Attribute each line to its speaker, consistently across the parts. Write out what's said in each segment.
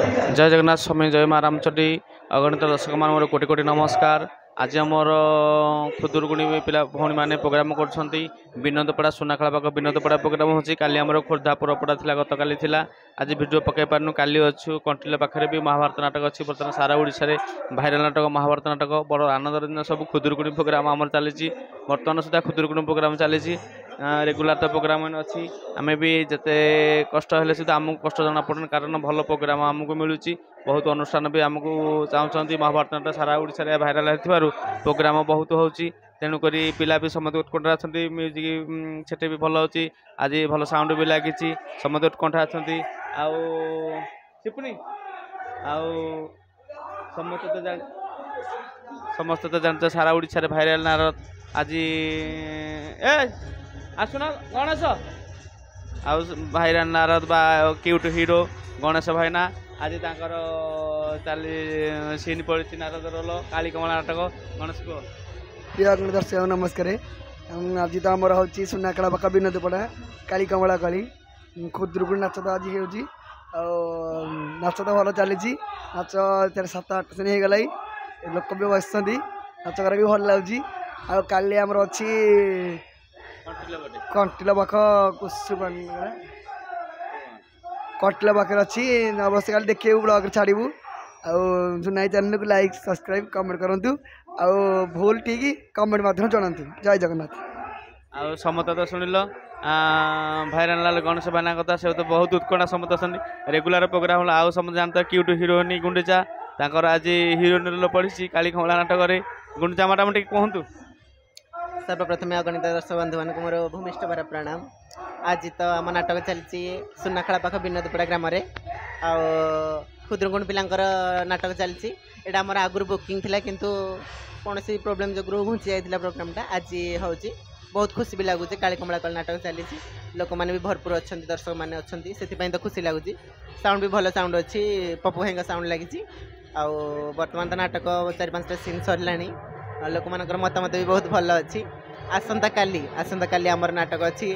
Speaker 1: जय जगन्नाथ स्वामी जय माँ रामचंडी अगणित दर्शक मान मोर कोटि कोटि नमस्कार। आज आमर खुदुरकुणी पिला भौणी मैंने प्रोग्राम कर विनोदपड़ा सुनाखला पाख विनोदपड़ा प्रोग्राम होची काली आमर खोर्धा पुरपड़ा थिला गत काली थिला आज वीडियो पकई पारनु काली अच्छु कंटिला पाखे भी महाभारत नाटक अच्छी बर्तमान सारा ओडिशा रे भाइराल नाटक महाभारत नाटक बड़ आनंद दिन सब खुदुरकुणी प्रोग्राम आमर चली बर्तमान सुधा खुदुरकुणी प्रोग्राम चली रेगुलार तो प्रोग्राम अच्छी आम भी जिते कष्ट हेल्ले सुधा आमको कष्ट जना पड़े कारण भल प्रोग्राम आमको मिलूँ बहुत अनुष्ठान भी आमको चाहते महाभारत नाटक सारा ओडिशा भाइराल हो प्रोग्राम बहुत होची तेणुक पिला भी समस्त उत्कंठा अच्छा म्यूजिक सेटे भी भल हो आज भल साउंड भी लगी समस्त उत्कंठा अच्छा शिपुनी समस्त तो जानते सारा ओडिशा भाइराल नारद आज आसुना गणेश भाइराल नारद बा क्यूट हिरो गणेश भाईना आज तांकर चली सीन पड़ी नारद रोल काली कमला नाटक गणेश को
Speaker 2: प्रिय दर्शक नमस्कार। आज तो आमर हूँ सुनाखला पाख विनोदपड़ा काली कमला काली खुदुरकुणी नाच तो आज हो नाच तो भल चली नाच 7-8 दिन हो गला लोक भी बस नाच कर भी भल लगे आ काली आमर अच्छी कंटिला पाख कंटिला पाखे अच्छी अवश्य काली देखिए ब्लॉग छाड़ू आुनाई चैनल को लाइक सब्सक्राइब कमेंट करूँ आउ भूल ठीक कमेंट मध्य जनातु। जय जगन्नाथ।
Speaker 1: आ समत तो शुणिल भाइराल लाल गणेश भाईना कथा से तो बहुत उत्कंठा समत अच्छा रेगुलार प्रोग्राम आउ समस्त जानते क्यूट हिरोइन गुंडीचा तांकर आज हिरोइन रोल पड़ी काली कमला नाटक गुंडीचा मैडम टी कहतु।
Speaker 3: सर्वप्रथम अगणित दर्शक बंधु मान मोर भूमिष्ठ भर प्रणाम। आज तो आम नाटक चलती सुनाखला पाख विनोदपड़ा ग्राम खुदुरकुणी पिलांकर नाटक चलती यहाँ आमर आगुरी बुकिंग थिला किंतु कौन प्रोब्लेम जो घुंची जाता प्रोग्रामटा आज हूँ बहुत खुशी भी लगुच काली कमला काली नाटक चली लोक मैंने भी भरपूर अच्छा दर्शक मैंने अच्छी से तो खुशी लगुच साउंड भी भल साउंड अच्छी पप्पू भाई साउंड लगी बर्तमान तो नाटक 4-5टा सीन सरला लोक मान मतामत भी बहुत भल अच्छी आसंता काली आमर नाटक अच्छी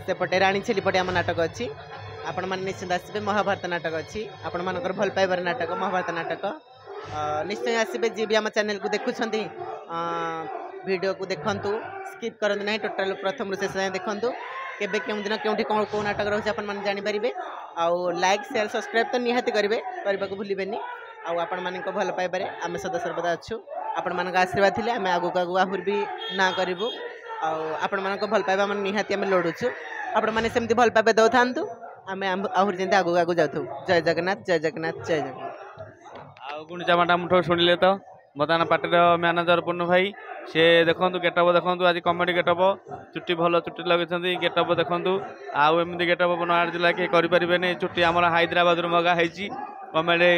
Speaker 3: सेपटे राणी छेलीपटे आम नाटक अच्छी आपण मैंने निश्चित आसबे महाभारत नाटक अच्छी आपण मानकर भल पाइबार नाटक महाभारत नाटक निश्चय आसबे जी भी आम चैनल को देखुं वीडियो को देखु स्किप करते ना टोटाल प्रथम रू शेष देखु केबे केउं दिन केउंठी कौ नाटक रोचे आपण माने जानि परिबे आउ लाइक शेयर सब्सक्राइब तो निहाती करेंगे करने को भूलें आपण मानक भल पाइबारे आम सदा सर्वदा अच्छु आपण मानक आशीर्वाद थिले आम आगु आगु आहुर भी ना करूँ आपण मानक भल पाइबा मन निहाती आम लड़ुचु आपण मैंने सेमती भल पाइबा दौ था आम आहुर जमी आगु आगु जाऊ। जय जगन्नाथ जय जगन्नाथ जय जगन्नाथ।
Speaker 1: गुंडीचा मैडम शुणिले तो बर्तमान पार्टी मैनेजर पूर्ण भाई सी देखो गेटअप देखो आज कमेडी गेटअप चुट्टी भल चुट्टी लगे गेटअप देखो आमती गेटअप बनाड़ जिला किए करें चुट्टी आम हैदराबाद मगा है कमेडी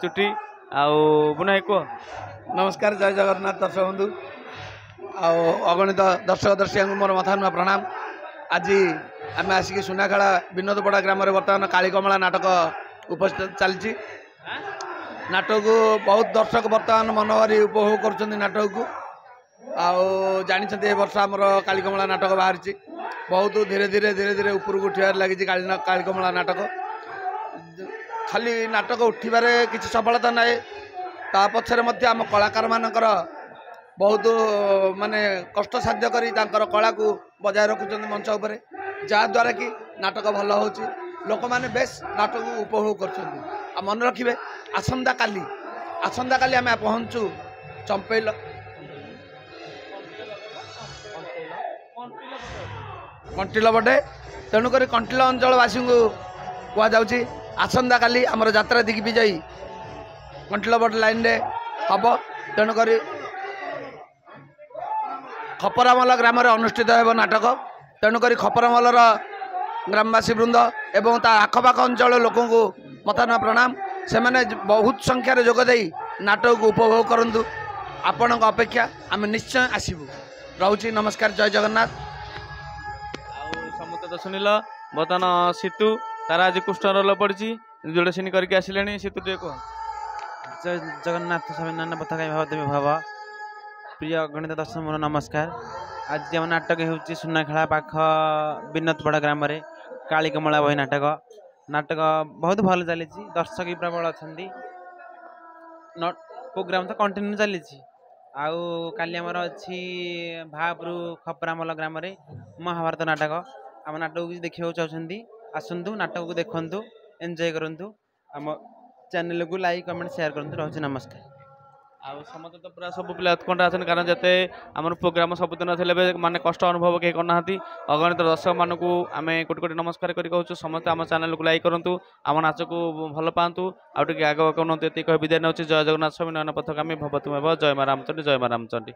Speaker 1: चुट्टी बुना कह
Speaker 4: नमस्कार। जय जगन्नाथ दर्शक बंधु अगणित दर्शक दर्शक मोर मथा नुआ प्रणाम। आज आम आसिक सुनाखला विनोदपड़ा ग्राम बर्तमान काली कमला नाटक उपस्थित चलती नाटक को बहुत दर्शक बर्तमान मनोहरी उपभोग कर नाटक को जानते वर्ष आमर काली कमला नाटक बाहरी बहुत धीरे धीरे धीरे धीरे ऊपर को उठार लगी काली कमला नाटक खाली नाटक उठिबारे किसी सफलता ना ता पछरे मध्य आम कलाकार मानकर बहुत माने कष्ट साध्य करी तांकर कला को बजाय रखुचंद मंच उपरे जहाँद्वारा कि नाटक भल हो लोक मैंने बेस नाटक को उपभोग कर मन रखिए आसंता काली आम पहुँचु चंपेल कंटिल पटे तेणुक कंटिल अंचलवासी को कहुच्छी आसंता काली आमर यात्रा दिग्विजयी कंटिल पट लाइन रे हम तेणुक खपरामल ग्राम अनुष्ठित हो नाटक तेणुक खपरामलर ग्रामवासी वृंद एवं ता आखपाख अंचल लोक मताना प्रणाम से मैंने बहुत संख्यार जोगदे नाटक को उपभोग करूँ आपण अपेक्षा आम निश्चय आसबू रोची नमस्कार। जय जगन्नाथ।
Speaker 1: समस्त तो शुणिल बर्तमान सीतु तार आज कृष्ण रोल पड़ी जोड़े सीन करके आसिले सीतु टे कह।
Speaker 5: जय जगन्नाथ स्वामी नाना पथाई भावदेवी भाव प्रिय गणित दर्शक मोर नमस्कार। आज आम नाटक हो सुनाखेला पाख विनोदपड़ा ग्राम काली कमला बही नाटक नाटक बहुत भल चली दर्शक भी प्रबल अच्छा प्रोग्राम तो कंटिन्यू चली आउ काली आमर अच्छी भापुर खपरामल ग्राम रे महाभारत नाटक आम नाटक को देखा चाहते आसतु नाटक को देखु एंजॉय करूँ आम चैनल को लाइक कमेंट शेयर करूँ रोचे नमस्कार।
Speaker 1: ଆଉ ସମସ୍ତେ ତ ପୁରା ସବୁ ପିଲା ଉତ୍କଣ୍ଠା ଅଛନ୍ତି କାରଣ ଯେତେ ଆମର ପ୍ରୋଗ୍ରାମ ସବୁଦିନ ଥିଲେ ବି ମାନେ କଷ୍ଟ ଅନୁଭବ କେହି କରୁନାହାନ୍ତି। ଅଗଣିତ ଦର୍ଶକମାନଙ୍କୁ ଆମେ କୋଟି କୋଟି ନମସ୍କାର କରି କହୁଛୁ ସମସ୍ତେ ଆମ ଚ୍ୟାନେଲକୁ ଲାଇକ୍ କରନ୍ତୁ ଆମ ନାଚକୁ ଭଲ ପାଆନ୍ତୁ ଆଉ ଟିକେ ଆଗ କରନ୍ତୁ ଏତିକି କହି ବିଦାୟ ନେଉଛି। ଜୟ ଜଗନ୍ନାଥ ସ୍ୱାମୀ ନୟନ ପଥଗାମୀ ଭବତୁମେବ ଜୟ ମା ରାମଚଣ୍ଡୀ ଜୟ ମା ରାମଚଣ୍ଡୀ।